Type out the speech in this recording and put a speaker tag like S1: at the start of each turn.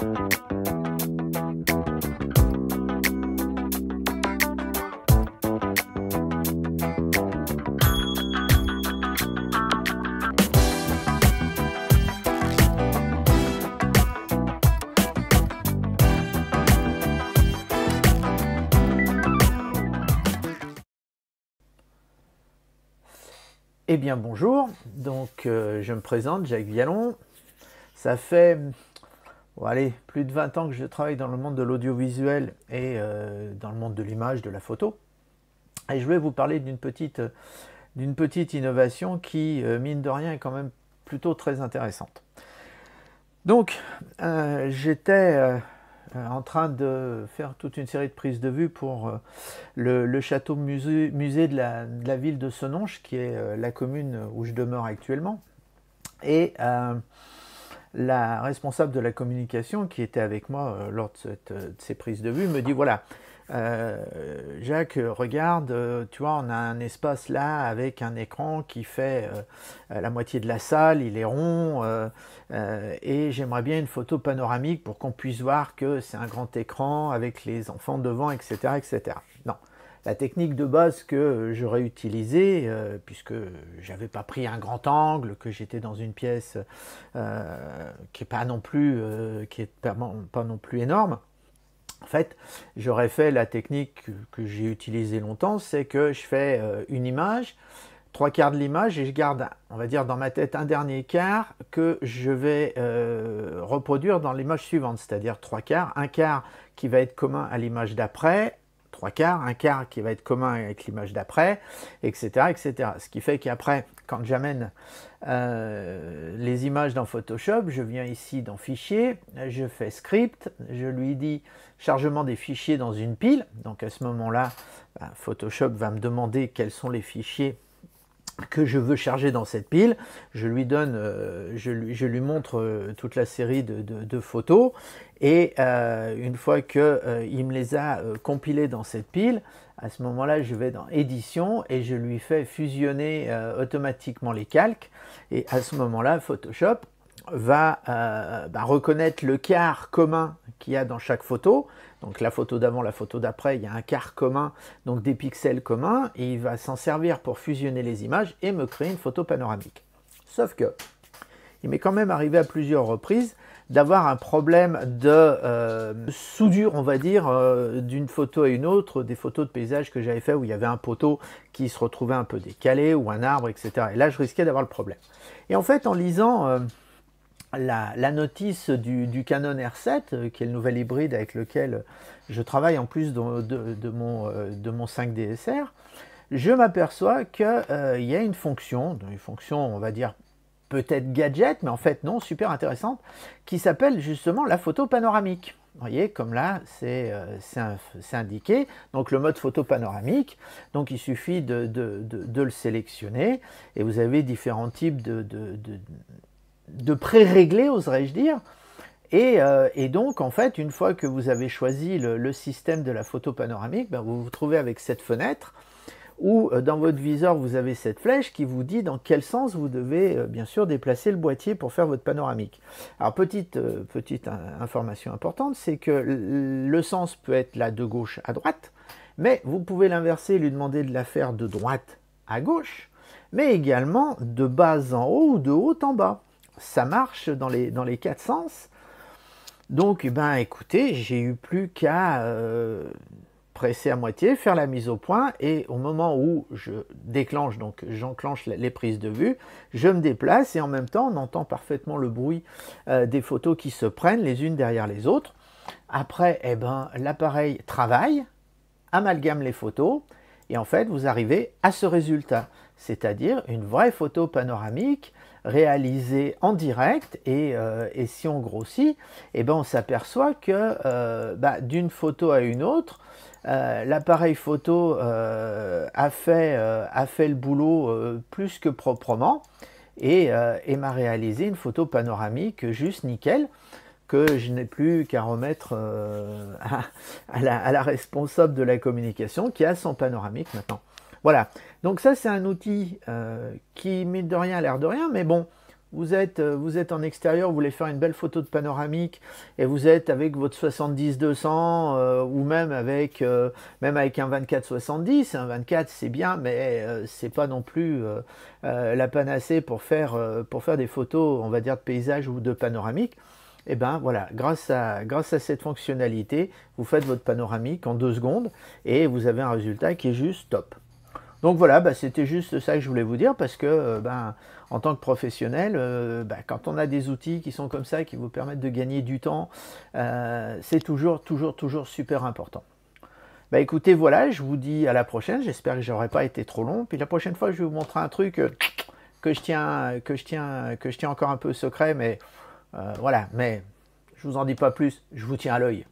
S1: Eh bien bonjour, donc je me présente, Jacques Vialon. Ça fait allez, plus de 20 ans que je travaille dans le monde de l'audiovisuel et dans le monde de l'image, de la photo. Et je vais vous parler d'une petite innovation qui, mine de rien, est quand même plutôt très intéressante. Donc, j'étais en train de faire toute une série de prises de vue pour le château musée de la ville de Senonches, qui est la commune où je demeure actuellement. Et la responsable de la communication qui était avec moi lors de ces prises de vue me dit, voilà, Jacques, regarde, tu vois, on a un espace là avec un écran qui fait la moitié de la salle, il est rond, et j'aimerais bien une photo panoramique pour qu'on puisse voir que c'est un grand écran avec les enfants devant, etc., etc. Non. La technique de base que j'aurais utilisée, puisque j'avais pas pris un grand angle, que j'étais dans une pièce qui est pas non plus énorme, en fait, j'aurais fait la technique que j'ai utilisée longtemps, c'est que je fais une image, 3/4 de l'image, et je garde, on va dire, dans ma tête un dernier quart que je vais reproduire dans l'image suivante, c'est-à-dire 3/4, un quart qui va être commun à l'image d'après, 3/4, un quart qui va être commun avec l'image d'après, etc., etc. Ce qui fait qu'après, quand j'amène les images dans Photoshop, je viens ici dans Fichier, je fais Script, je lui dis chargement des fichiers dans une pile. Donc à ce moment-là, Photoshop va me demander quels sont les fichiers que je veux charger dans cette pile. Je lui donne, je lui montre toute la série de photos, et une fois qu'il me les a compilées dans cette pile, à ce moment-là, je vais dans Édition et je lui fais fusionner automatiquement les calques, et à ce moment-là, Photoshop va reconnaître le quart commun qu'il y a dans chaque photo. Donc la photo d'avant, la photo d'après, il y a un quart commun, donc des pixels communs, et il va s'en servir pour fusionner les images et me créer une photo panoramique. Sauf que, il m'est quand même arrivé à plusieurs reprises d'avoir un problème de soudure, on va dire, d'une photo à une autre, des photos de paysages que j'avais fait où il y avait un poteau qui se retrouvait un peu décalé, ou un arbre, etc. Et là, je risquais d'avoir le problème. Et en fait, en lisant la notice du Canon R7, qui est le nouvel hybride avec lequel je travaille en plus de mon 5D SR, je m'aperçois qu'il y a une fonction, on va dire peut-être gadget, mais en fait non, super intéressante, qui s'appelle justement la photo panoramique. Vous voyez, comme là, c'est indiqué, donc le mode photo panoramique. Donc il suffit de le sélectionner, et vous avez différents types de pré-réglés, oserais-je dire. Et donc, en fait, une fois que vous avez choisi le système de la photo panoramique, vous vous trouvez avec cette fenêtre où, dans votre viseur, vous avez cette flèche qui vous dit dans quel sens vous devez, bien sûr, déplacer le boîtier pour faire votre panoramique. Alors, petite information importante, c'est que le sens peut être là de gauche à droite, mais vous pouvez l'inverser et lui demander de la faire de droite à gauche, mais également de bas en haut ou de haut en bas. Ça marche dans les quatre sens. Donc, écoutez, j'ai eu plus qu'à presser à moitié, faire la mise au point, et au moment où je déclenche, donc j'enclenche les prises de vue, je me déplace, et en même temps, on entend parfaitement le bruit des photos qui se prennent les unes derrière les autres. Après, l'appareil travaille, amalgame les photos, et en fait, vous arrivez à ce résultat, c'est-à-dire une vraie photo panoramique réalisée en direct, et si on grossit, on s'aperçoit que d'une photo à une autre, l'appareil photo a fait le boulot plus que proprement, et m'a réalisé une photo panoramique juste nickel, que je n'ai plus qu'à remettre à la responsable de la communication qui a son panoramique maintenant. Voilà, donc ça c'est un outil qui, mine de rien, a l'air de rien, mais bon, vous êtes en extérieur, vous voulez faire une belle photo de panoramique et vous êtes avec votre 70-200 ou même avec un 24-70. Un 24 c'est bien, mais c'est pas non plus la panacée pour faire des photos, on va dire de paysage ou de panoramique. Et ben voilà, grâce à cette fonctionnalité, vous faites votre panoramique en 2 secondes et vous avez un résultat qui est juste top. Donc voilà, bah, c'était juste ça que je voulais vous dire parce que en tant que professionnel, quand on a des outils qui sont comme ça, qui vous permettent de gagner du temps, c'est toujours super important. Bah écoutez, voilà, je vous dis à la prochaine, j'espère que j'aurai pas été trop long. Puis la prochaine fois, je vais vous montrer un truc que je tiens encore un peu secret, mais voilà, mais je vous en dis pas plus, je vous tiens à l'œil.